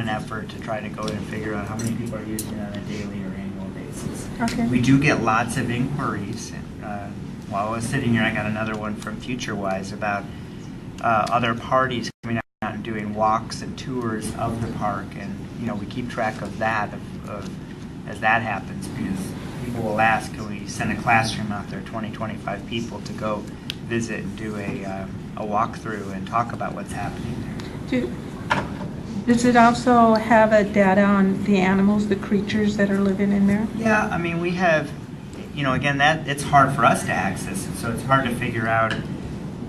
effort to try to go in and figure out how many people are using it on a daily or annual basis. Okay. We do get lots of inquiries. While I was sitting here, I got another one from FutureWise about other parties coming out and doing walks and tours of the park, and we keep track of that as that happens, because people will ask, can we send a classroom out there, 20-25 people, to go visit and do a walkthrough and talk about what's happening there. Does it also have a data on the animals, the creatures that are living in there? Yeah, I mean, we have, again, that it's hard for us to access it, so it's hard to figure out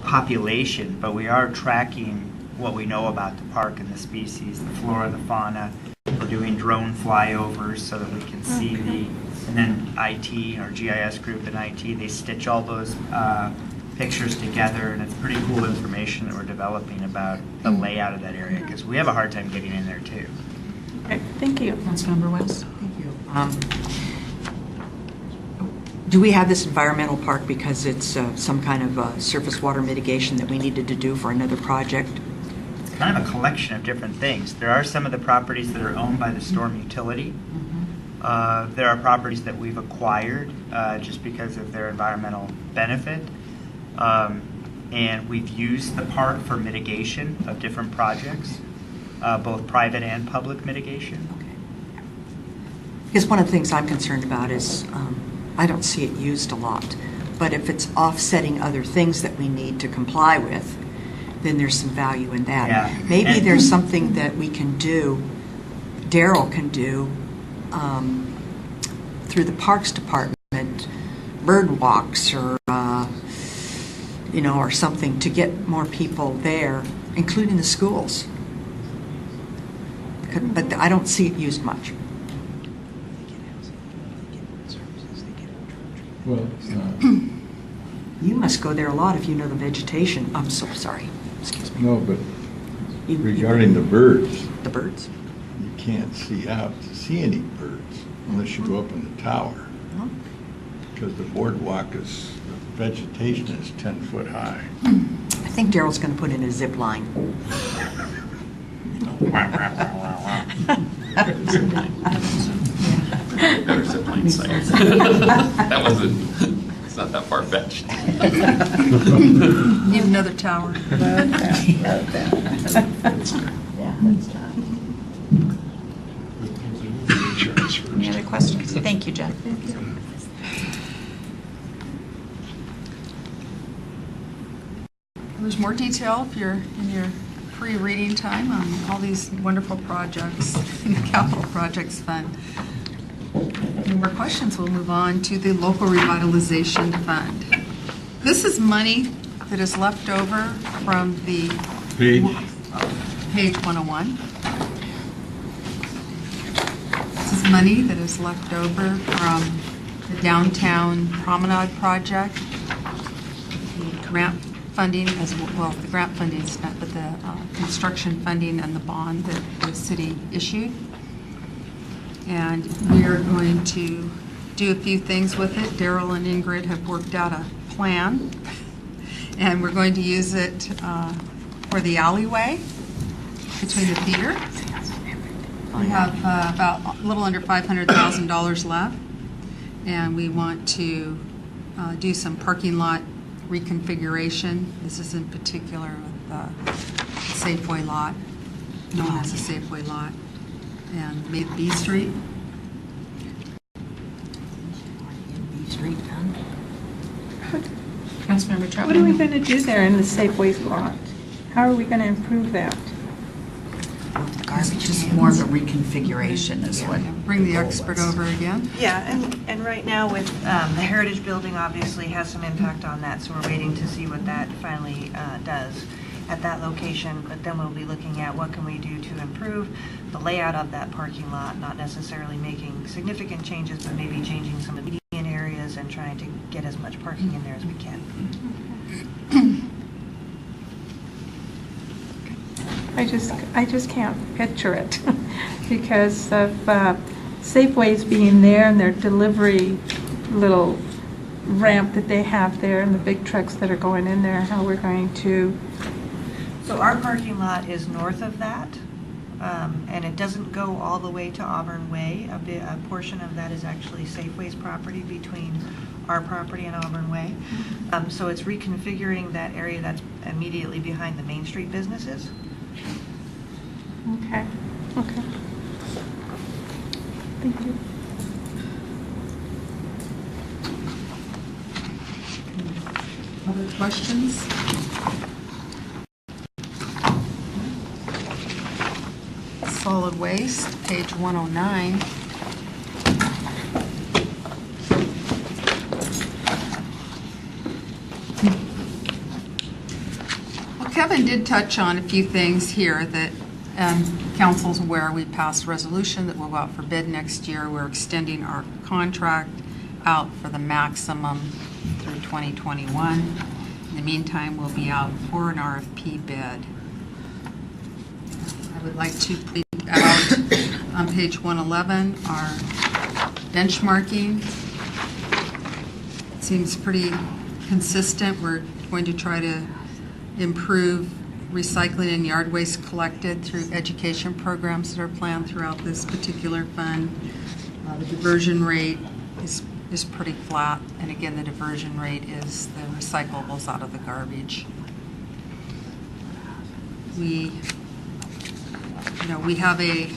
population, but we are tracking what we know about the park and the species, the flora, the fauna. We're doing drone flyovers so that we can see and then IT, our GIS group in IT, they stitch all those pictures together, and it's pretty cool information that we're developing about the layout of that area, because we have a hard time getting in there too. Okay, thank you. Councilmember West? Thank you. Do we have this environmental park because it's some kind of surface water mitigation that we needed to do for another project? It's kind of a collection of different things. There are some of the properties that are owned by the storm utility. There are properties that we've acquired just because of their environmental benefit. And we've used the park for mitigation of different projects, both private and public mitigation. Because one of the things I'm concerned about is I don't see it used a lot. But if it's offsetting other things that we need to comply with, then there's some value in that. Yeah. Maybe there's something that we can do, Daryl can do, through the Parks Department, bird walks or, or something to get more people there, including the schools. But I don't see it used much. Well, You must go there a lot if you know the vegetation. I'm so sorry. Excuse me. no, but regarding the birds, The birds? you can't see out to see any birds unless you go up in the tower, No? because the boardwalk is, the vegetation is 10 foot high. I think Daryl's going to put in a zip line. Better zipline site. That wasn't, it's not that far-fetched. Need another tower. Any other questions? Thank you, Jen. There's more detail if you're in your free reading time on all these wonderful projects in the Capital Projects Fund. Any more questions? We'll move on to the Local Revitalization Fund. This is money that is left over from the Page? page 101. This is money that is left over from the downtown promenade project, the grant funding, as well, the grant funding is spent, but the construction funding and the bond that the city issued. And we are going to do a few things with it. Daryl and Ingrid have worked out a plan, and we're going to use it for the alleyway between the theater. We have about a little under $500,000 left, and we want to do some parking lot reconfiguration. This is in particular with the Safeway lot, known as the Safeway lot, and B Street. B Street Fund. Councilmember What Chapman? are we going to do there in the Safeway's lot? How are we going to improve that? Garbage Just more of a reconfiguration is what. Bring the expert over again. Yeah, and right now with the Heritage Building obviously has some impact on that, so we're waiting to see what that finally does. at that location, but then we'll be looking at what can we do to improve the layout of that parking lot, not necessarily making significant changes, but maybe changing some of the median areas and trying to get as much parking in there as we can. I just can't picture it because of Safeway's being there and their delivery little ramp that they have there and the big trucks that are going in there, how we're going to... So our parking lot is north of that, and it doesn't go all the way to Auburn Way. A portion of that is actually Safeway's property between our property and Auburn Way. So it's reconfiguring that area that's immediately behind the Main Street businesses. Okay, okay. Thank you. Other questions? Solid waste, page 109. Well, Kevin did touch on a few things here that council's aware. We passed a resolution that will go out for bid next year. We're extending our contract out for the maximum through 2021. In the meantime, we'll be out for an RFP bid. I would like to point out on page 111 our benchmarking. It seems pretty consistent. We're going to try to improve recycling and yard waste collected through education programs that are planned throughout this particular fund. The diversion rate is pretty flat, and again, the diversion rate is the recyclables out of the garbage. We have a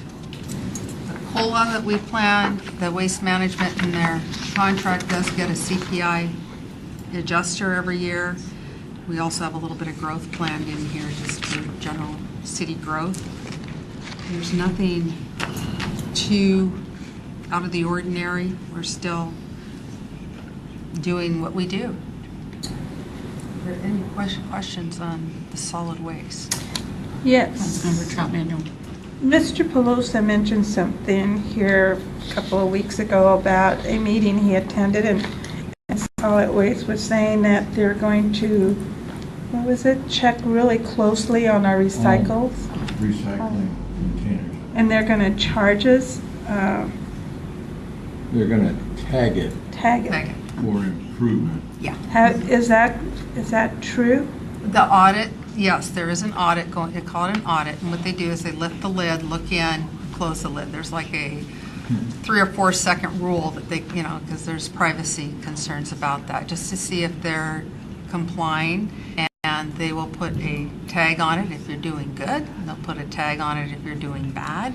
COLA that we planned. The waste management in their contract does get a CPI adjuster every year. We also have a little bit of growth planned in here just for general city growth. There's nothing too out of the ordinary. We're still doing what we do. Are there any questions on the solid waste? Yes. Councilmember Troutman. Mr. Pelosa mentioned something here a couple of weeks ago about a meeting he attended, and Solid Waste was saying that they're going to, what was it, check really closely on our recycles. Recycling containers. And they're going to charge us. They're gonna tag it Tag it. Okay. for improvement. Yeah. Is that true? The audit, yes, there is an audit going, they call it an audit, and what they do is they lift the lid, look in, close the lid. There's like a 3 or 4 second rule that they, because there's privacy concerns about that, just to see if they're complying, and they will put a tag on it if you're doing good, and they'll put a tag on it if you're doing bad.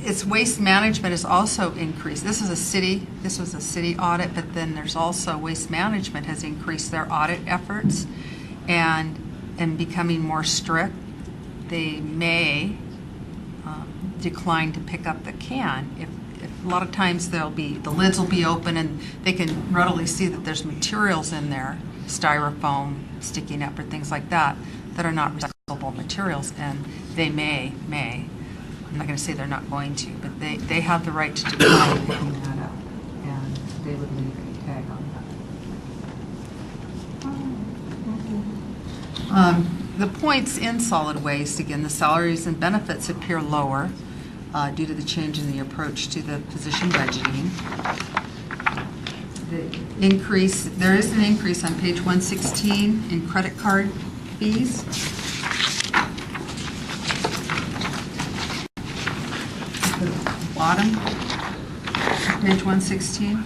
Its waste management is also increased. This was a city audit, but then there's also waste management has increased their audit efforts and becoming more strict. They may decline to pick up the can. If a lot of times the lids will be open and they can readily see that there's materials in there, styrofoam sticking up or things like that are not recyclable materials, and they may. I'm not going to say they're not going to, but they have the right to decline picking that up, and they would leave a tag on that. The points in solid waste, again, the salaries and benefits appear lower due to the change in the approach to the position budgeting. There is an increase on page 116 in credit card fees. Bottom, page 116.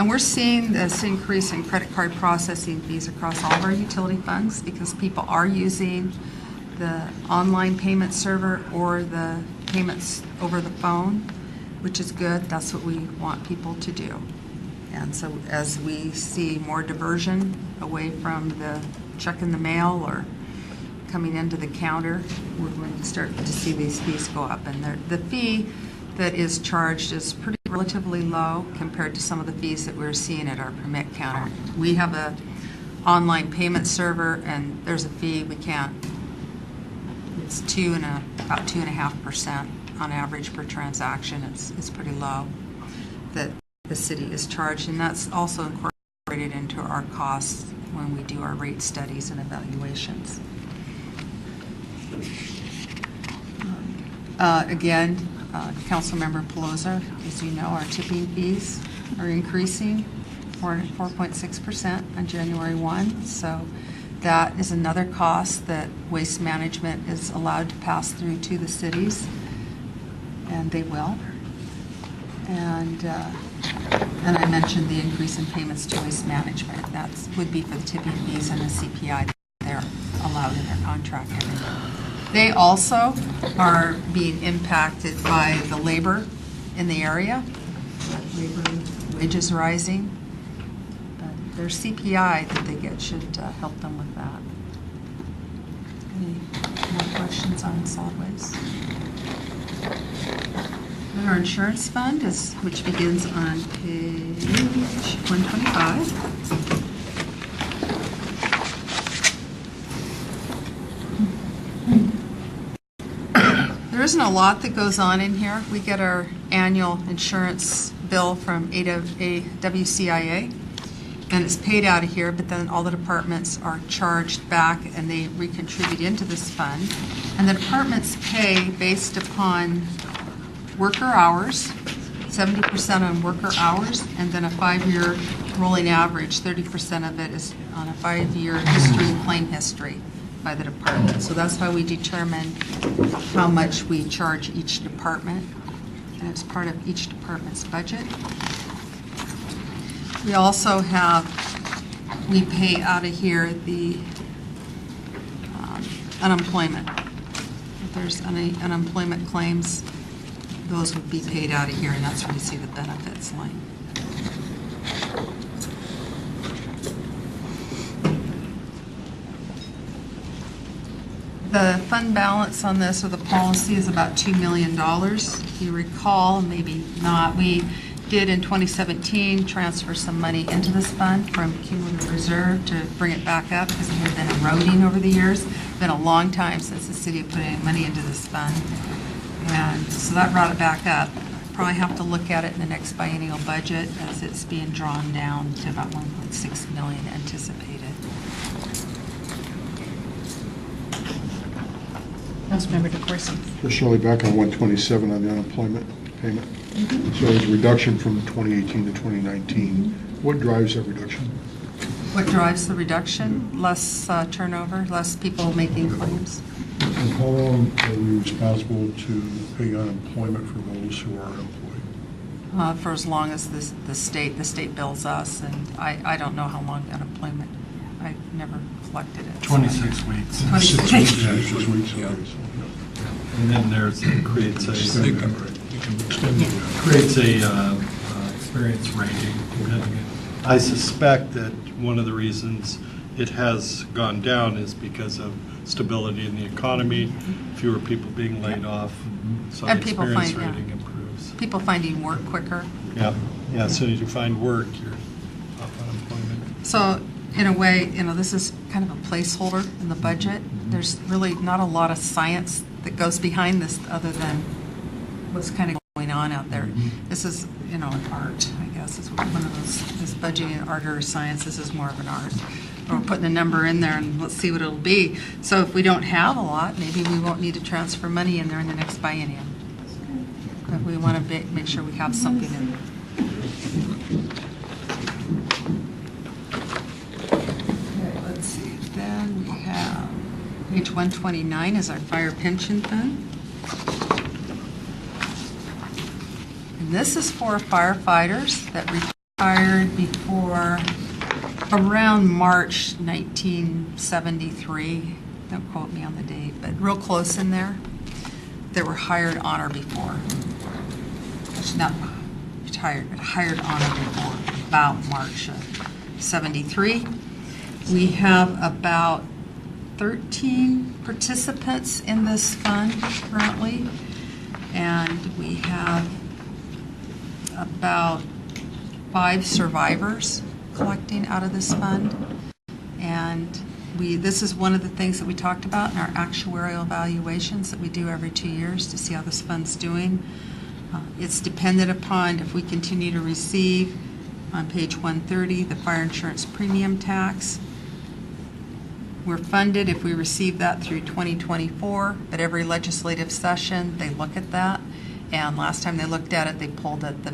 And we're seeing this increase in credit card processing fees across all of our utility funds because people are using the online payment server or the payments over the phone, which is good. That's what we want people to do. And so as we see more diversion away from the check in the mail or coming into the counter, we're going to start to see these fees go up. And the fee that is charged is pretty relatively low compared to some of the fees that we're seeing at our permit counter. We have a online payment server, and there's a fee. We can't. It's about 2.5% on average per transaction. It's pretty low that the city is charged, and that's also incorporated into our costs when we do our rate studies and evaluations. Again, Councilmember Pelosi, as you know, our tipping fees are increasing 4.6% on January 1. So that is another cost that Waste Management is allowed to pass through to the cities, and they will. And I mentioned the increase in payments to Waste Management. That would be for the tipping fees and the CPI that they're allowed in their contract. They also are being impacted by the labor in the area, labor wages rising. But their CPI that they get should help them with that. Any more questions on solid waste? And our insurance fund, which begins on page 125. There isn't a lot that goes on in here. We get our annual insurance bill from WCIA, and it's paid out of here, but then all the departments are charged back and they recontribute into this fund. And the departments pay based upon worker hours, 70% on worker hours, and then a 5-year rolling average. 30% of it is on a 5-year history, claim history by the department. So that's how we determine how much we charge each department, and it's part of each department's budget. We also we pay out of here the unemployment. If there's any unemployment claims, those would be paid out of here, and that's where you see the benefits line. The fund balance on this, or the policy, is about $2 million. If you recall, maybe not, we did in 2017 transfer some money into this fund from cumulative reserve to bring it back up because it had been eroding over the years. It's been a long time since the city put any money into this fund. And so that brought it back up. Probably have to look at it in the next biennial budget as it's being drawn down to about 1.6 million anticipated. Councilmember DeCoursey. Just Shirley, back on 127 on the unemployment payment. So there's a reduction from 2018 to 2019. What drives that reduction? What drives the reduction? Less turnover, less people making claims. And how long are we responsible to pay unemployment for those who are employed? For as long as the state bills us, and I don't know how long unemployment. I never collected it. 26 weeks. 26 Yeah, weeks. 6 weeks. Okay, so, And then creates a experience rating. I suspect that one of the reasons it has gone down is because of stability in the economy, fewer people being laid off, so the And people experience find- yeah. rating improves. People finding work quicker. Yeah, as soon as you find work, you're off unemployment. So in a way, this is kind of a placeholder in the budget. There's really not a lot of science that goes behind this other than what's kind of going on out there. This is, an art, I guess. It's one of those, this budgeting art or science, this is more of an art. We're putting a number in there and let's see what it'll be. So if we don't have a lot, maybe we won't need to transfer money in there in the next biennium. But we want to make sure we have something in there. Okay, let's see. Then we have page 129 is our fire pension fund. And this is for firefighters that retired before around March 1973. Don't quote me on the date, but real close in there. That were hired on or before. Not retired, but hired on or before about March of 73. We have about 13 participants in this fund currently, and we have about 5 survivors collecting out of this fund. And this is one of the things that we talked about in our actuarial evaluations that we do every 2 years to see how this fund's doing. It's dependent upon if we continue to receive, on page 130, the fire insurance premium tax. We're funded if we receive that through 2024, but every legislative session, they look at that. And last time they looked at it, they pulled it, the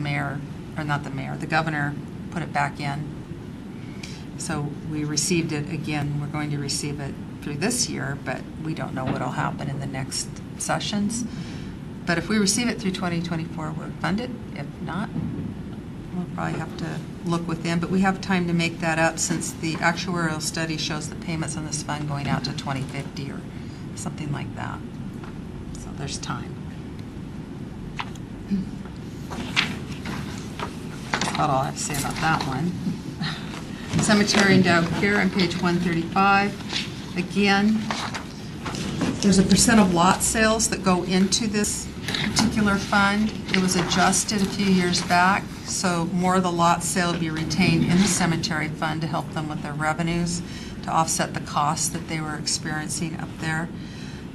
governor put it back in. So we received it again. We're going to receive it through this year, but we don't know what will happen in the next sessions. But if we receive it through 2024, we're funded. If not, we'll probably have to look with them. But we have time to make that up since the actuarial study shows the payments on this fund going out to 2050 or something like that. So there's time. That's about all I have to say about that one. Cemetery endowed care on page 135. Again, there's a percent of lot sales that go into this particular fund. It was adjusted a few years back, so more of the lot sale will be retained in the cemetery fund to help them with their revenues, to offset the costs that they were experiencing up there.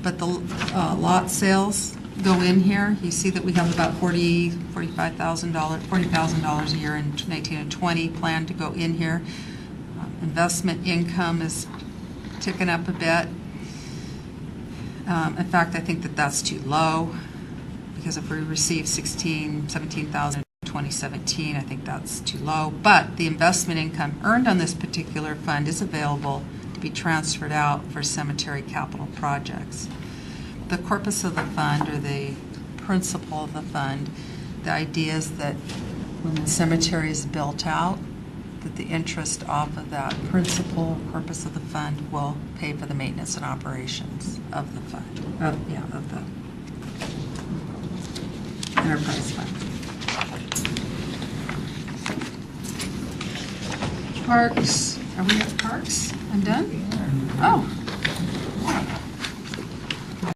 But the lot sales go in here. You see that we have about $40,000 a year in 19 and 20 planned to go in here. Investment income is ticking up a bit. In fact, I think that that's too low, because if we receive 17,000 in 2017, I think that's too low. But the investment income earned on this particular fund is available to be transferred out for cemetery capital projects. The corpus of the fund, or the principle of the fund, the idea is that when the cemetery is built out, that the interest off of that principal corpus of the fund will pay for the maintenance and operations of the fund, of the enterprise fund. Parks, are we at parks? I'm done? Oh.